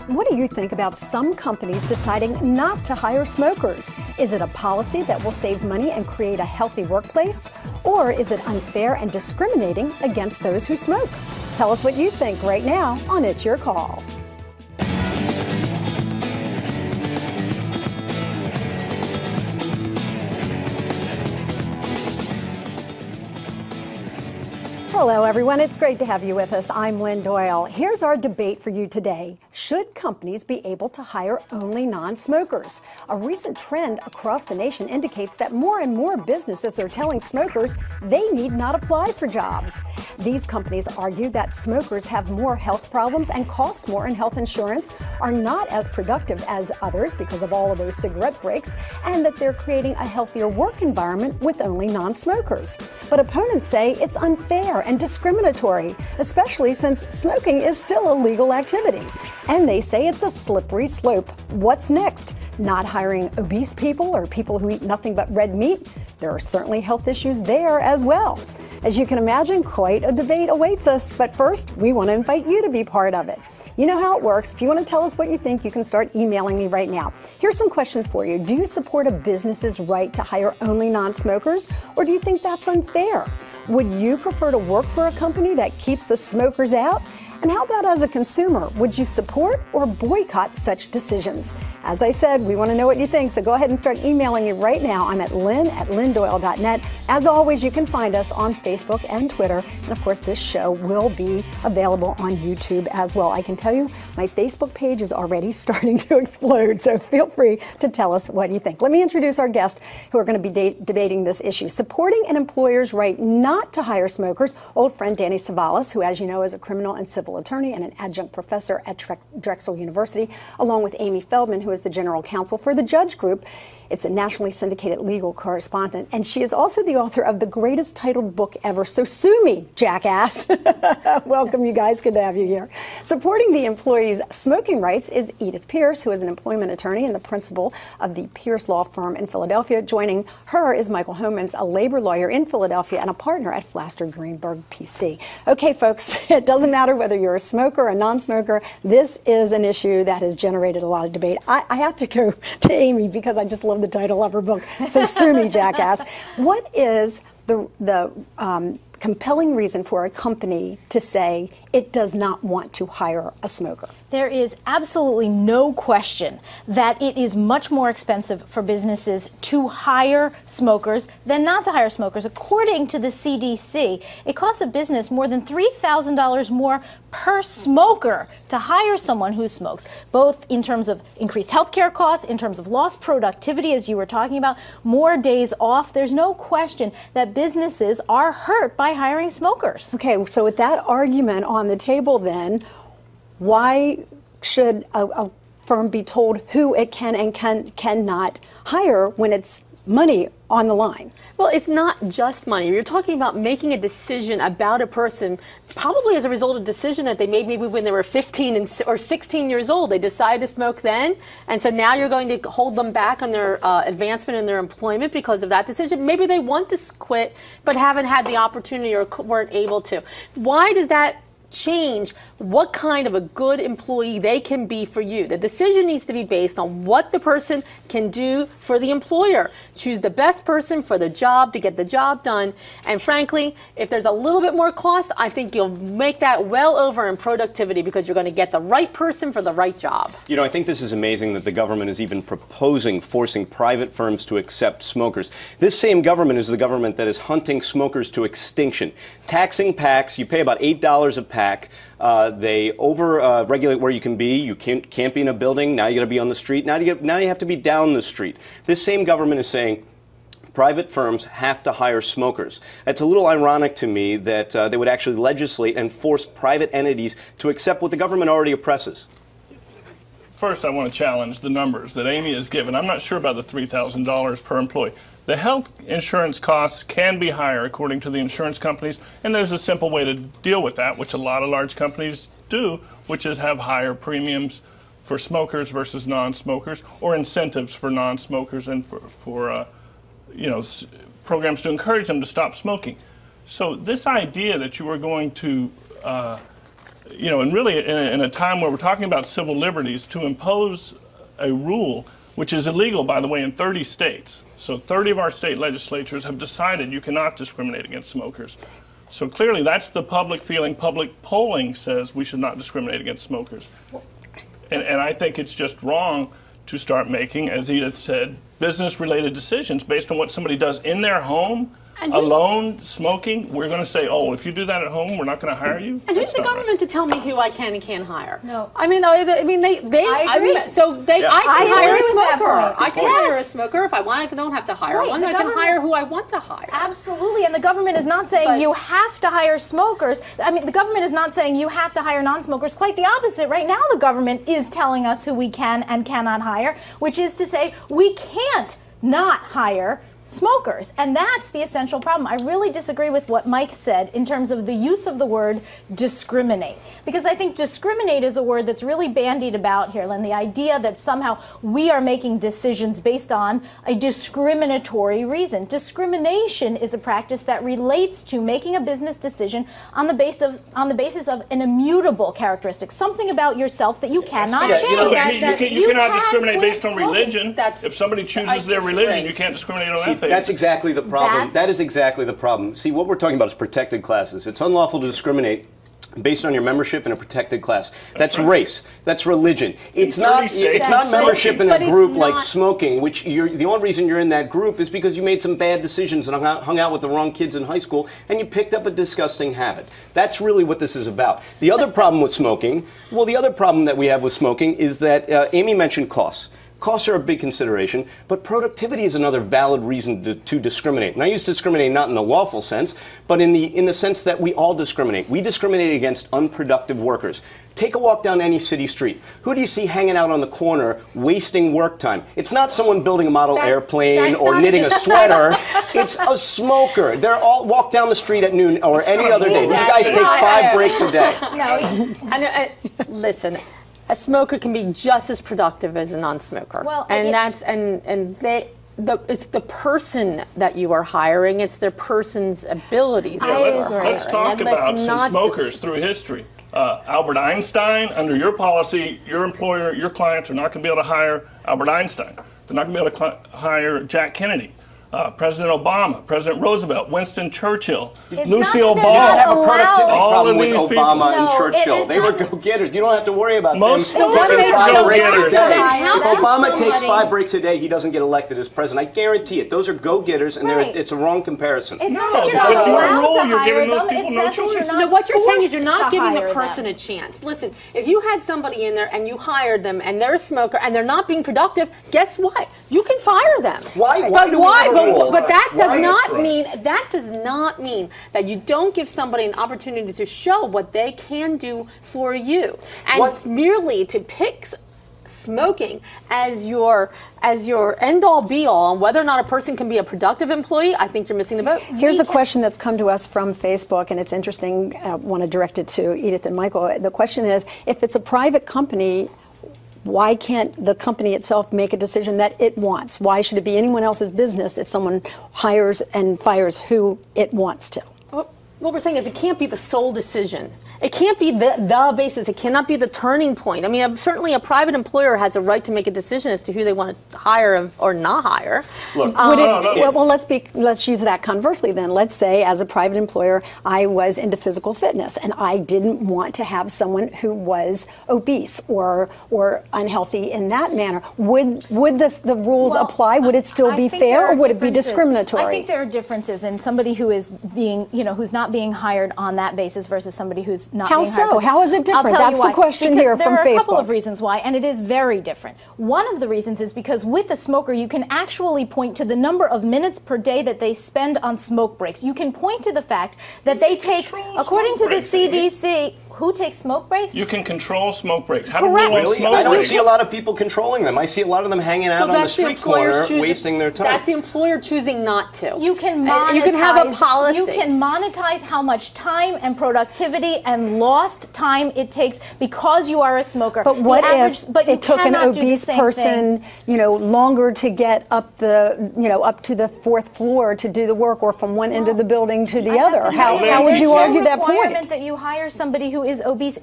What do you think about some companies deciding not to hire smokers? Is it a policy that will save money and create a healthy workplace? Or is it unfair and discriminating against those who smoke? Tell us what you think right now on It's Your Call. Hello, everyone. It's great to have you with us. I'm Lynn Doyle. Here's our debate for you today. Should companies be able to hire only non-smokers? A recent trend across the nation indicates that more and more businesses are telling smokers they need not apply for jobs. These companies argue that smokers have more health problems and cost more in health insurance, are not as productive as others because of all of those cigarette breaks, and that they're creating a healthier work environment with only non-smokers. But opponents say it's unfair and discriminatory, especially since smoking is still a legal activity. And they say it's a slippery slope. What's next? Not hiring obese people or people who eat nothing but red meat? There are certainly health issues there as well. As you can imagine, quite a debate awaits us. But first, we want to invite you to be part of it. You know how it works. If you want to tell us what you think, you can start emailing me right now. Here's some questions for you. Do you support a business's right to hire only non-smokers, or do you think that's unfair? Would you prefer to work for a company that keeps the smokers out? And how about as a consumer? Would you support or boycott such decisions? As I said, we want to know what you think, so go ahead and start emailing me right now. I'm at lynn@lynndoyle.net. As always, you can find us on Facebook and Twitter. And of course, this show will be available on YouTube as well. I can tell you, my Facebook page is already starting to explode, so feel free to tell us what you think. Let me introduce our guests who are going to be debating this issue. Supporting an employer's right not to hire smokers, old friend Danny Savalas, who, as you know, is a criminal and civil attorney and an adjunct professor at Drexel University, along with Amy Feldman, who is the general counsel for the Judge Group. It's a nationally syndicated legal correspondent, and she is also the author of the greatest titled book ever, So Sue Me, Jackass. Welcome, you guys. Good to have you here. Supporting the employees' smoking rights is Edith Pearce, who is an employment attorney and the principal of the Pearce law firm in Philadelphia. Joining her is Michael Homans, a labor lawyer in Philadelphia and a partner at Flaster Greenberg PC. Okay, folks, it doesn't matter whether you're a smoker or a non-smoker. This is an issue that has generated a lot of debate. I have to go to Amy because I just love the title of her book, So Sue Me, Jackass. What is the compelling reason for a company to say it does not want to hire a smoker? There is absolutely no question that it is much more expensive for businesses to hire smokers than not to hire smokers. According to the CDC, it costs a business more than $3,000 more per smoker to hire someone who smokes, both in terms of increased healthcare costs, in terms of lost productivity, as you were talking about, more days off. There's no question that businesses are hurt by hiring smokers. Okay, so with that argument on the table then, why should a firm be told who it can and cannot hire when it's money on the line? Well, it's not just money. You're talking about making a decision about a person, probably as a result of a decision that they made maybe when they were 15 or 16 years old. They decided to smoke then, and so now you're going to hold them back on their advancement in their employment because of that decision. Maybe they want to quit, but haven't had the opportunity or weren't able to. Why does that change what kind of a good employee they can be for you? The decision needs to be based on what the person can do for the employer. Choose the best person for the job to get the job done. And frankly, if there's a little bit more cost, I think you'll make that well over in productivity because you're going to get the right person for the right job. You know, I think this is amazing that the government is even proposing forcing private firms to accept smokers. This same government is the government that is hunting smokers to extinction. Taxing packs, you pay about $8 a pack. They over-regulate where you can be. You can't be in a building. Now you got to be on the street. Now you have to be down the street. This same government is saying private firms have to hire smokers. It's a little ironic to me that they would actually legislate and force private entities to accept what the government already oppresses. First, I want to challenge the numbers that Amy has given. I'm not sure about the $3,000 per employee. The health insurance costs can be higher according to the insurance companies, and there's a simple way to deal with that, which a lot of large companies do, which is have higher premiums for smokers versus non-smokers, or incentives for non-smokers and for programs to encourage them to stop smoking. So this idea that you are going to you know, and really in a time where we're talking about civil liberties, to impose a rule which is illegal, by the way, in 30 states. So 30 of our state legislatures have decided you cannot discriminate against smokers. So clearly that's the public feeling. Public polling says we should not discriminate against smokers. And I think it's just wrong to start making, as Edith said, business-related decisions based on what somebody does in their home, alone, smoking. We're going to say, oh, if you do that at home, we're not going to hire you? And who's the government to tell me who I can and can't hire? No. I mean, I agree. I can hire a smoker. I can hire a smoker if I want. I don't have to hire one. I can hire who I want to hire. Absolutely. And the government is not saying you have to hire smokers. I mean, the government is not saying you have to hire non-smokers. Quite the opposite. Right now, the government is telling us who we can and cannot hire, which is to say we can't not hire smokers. And that's the essential problem. I really disagree with what Mike said in terms of the use of the word discriminate. Because I think discriminate is a word that's really bandied about here, Lynn. The idea that somehow we are making decisions based on a discriminatory reason. Discrimination is a practice that relates to making a business decision on the basis of an immutable characteristic, something about yourself that you cannot change. You cannot discriminate based on religion. If somebody chooses their religion, you can't discriminate on that. That's exactly the problem. That is exactly the problem. See, what we're talking about is protected classes. It's unlawful to discriminate based on your membership in a protected class. That's race. That's religion. It's not membership in a group like smoking, which the only reason you're in that group is because you made some bad decisions and hung out with the wrong kids in high school and you picked up a disgusting habit. That's really what this is about. The other problem with smoking, the other problem that we have with smoking is that Amy mentioned costs. Costs are a big consideration, but productivity is another valid reason to discriminate. And I use discriminate not in the lawful sense, but in the sense that we all discriminate. We discriminate against unproductive workers. Take a walk down any city street. Who do you see hanging out on the corner wasting work time? It's not someone building a model airplane or knitting a sweater. It's a smoker. They're all walk down the street at noon or any other day. These guys take 5 breaks a day. Listen. A smoker can be just as productive as a non-smoker, it's the person that you are hiring. It's their person's abilities. Let's talk about some smokers through history. Albert Einstein, under your policy, your employer, your clients are not going to be able to hire Albert Einstein. They're not going to be able to hire Jack Kennedy. President Obama, President Roosevelt, Winston Churchill, Lucille Ball. You don't have a productivity problem with Obama people. and Churchill. They were go-getters. You don't have to worry about Most them taking 5 breaks a day. If Obama takes 5 breaks a day, he doesn't get elected as president. I guarantee it. Those are go-getters, and it's a wrong comparison. It's not that you're not allowed to hire them. It's not that you're not what you're saying is you're not giving the hire person them. a chance. Listen, if you had somebody in there and you hired them and they're a smoker and they're not being productive, guess what? You can fire them. Why? But that does not mean that you don't give somebody an opportunity to show what they can do for you. And merely to pick smoking as your end-all be-all on whether or not a person can be a productive employee, I think you're missing the boat. Here's a question that's come to us from Facebook, and it's interesting. I want to direct it to Edith and Michael. The question is, if it's a private company, why can't the company itself make a decision that it wants? Why should it be anyone else's business if someone hires and fires who it wants to? What we're saying is it can't be the sole decision. It can't be the basis. It cannot be the turning point. I mean, certainly a private employer has a right to make a decision as to who they want to hire or not hire. Look, let's use that conversely then. Let's say as a private employer, I was into physical fitness and I didn't want to have someone who was obese or unhealthy in that manner. Would the rules apply? Would it still be fair, or would it be discriminatory? I think there are differences in somebody who is being, who's not being hired on that basis versus somebody who's not being hired. How so? How is it different? That's the question here from Facebook. There are a couple of reasons why, and it is very different. One of the reasons is because with a smoker, you can actually point to the number of minutes per day that they spend on smoke breaks. You can point to the fact that they take, according to the CDC, who takes smoke breaks? You can control smoke breaks. How Correct. do Really? smoke I don't breaks? see a lot of people controlling them. I see a lot of them hanging out on the street corner, wasting their time. That's the employer choosing not to. You can monetize. You can have a policy. You can monetize how much time and productivity and lost time it takes because you are a smoker. But what if it took an obese person, longer to get up to the 4th floor to do the work, or from one end of the building to the other? How would you argue that point? That you hire somebody who is obese